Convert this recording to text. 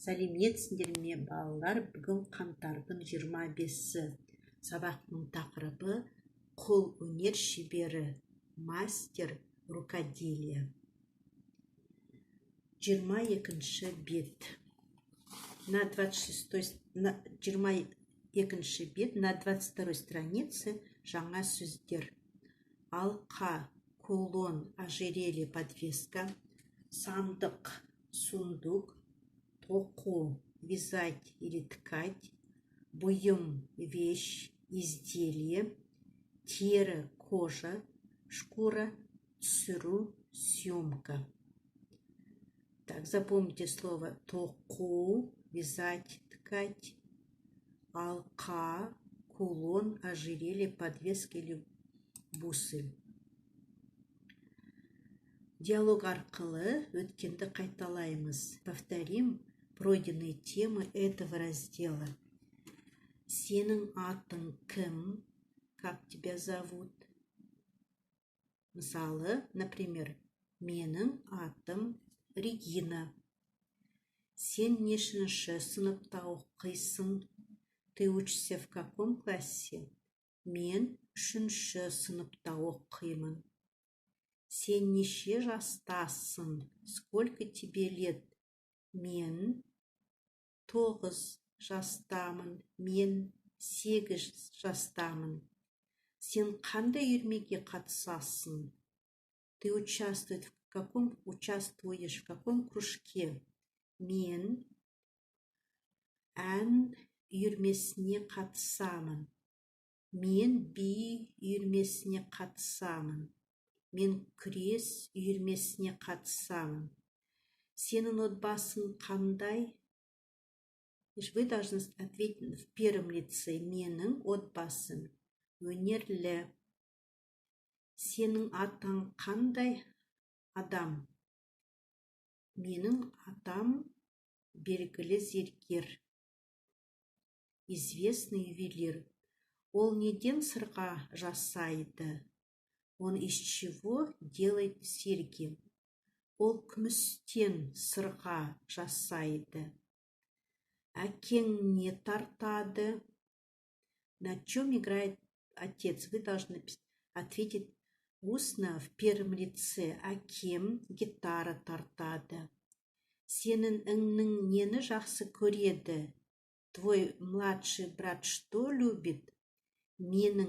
Сәлеметсіңдер ме, балалар? Бүгін қаңтардың 25-і. Сабақтың тақырыбы қол өнер шебері, мастер рукоделия. 22-ші бет. На 22-ші бет, на 22-й странице жаңа сөздер. Алқа, кулон, ожерелье, подвеска, сандық, сундук, тоқу, вязать или ткать, бұйым, вещь, изделие, тері, кожа, шкура, түсіру, съемка. Так, запомните слово тоқу, вязать, ткать, алқа, кулон, ожерелье, подвеска или бусы. Диалог арқылы өткенді қайталаймыз. Повторим пройденные темы этого раздела. Сенің атың кім? Как тебя зовут? Мысалы, например, менің атым Регина. Сен нешінші сыныпта оқисың? Ты учишься в каком классе? Мен 3-ші сыныпта оқимын. Сен неше жастасың? Сколько тебе лет? Мен 9 жастамын. Мен 8 жастамын. Сен қандай үйірмеге қатысасың? Ты участвуешь в каком кружке? Мен ән үйірмесіне қатысамын. Мен би үйірмесіне қатысамын. Мен күрес үйірмесіне қатысамын. Сенің отбасың қандай? Вы должны ответить в первом лице. Менің отбасым өнерлі. Сенің атаң қандай адам? Менің атам белгілі зергер. Известный ювелир. Ол неден сырға жасайды? Он из чего делает серьги? Ол күмістен сырға жасайды. Әкең не тартады? На чем играет отец? Вы должны ответить устно в первом лице. Әкем гитара тартады. Сенің іңнің нені жақсы көреді? Твой младший брат что любит? Менің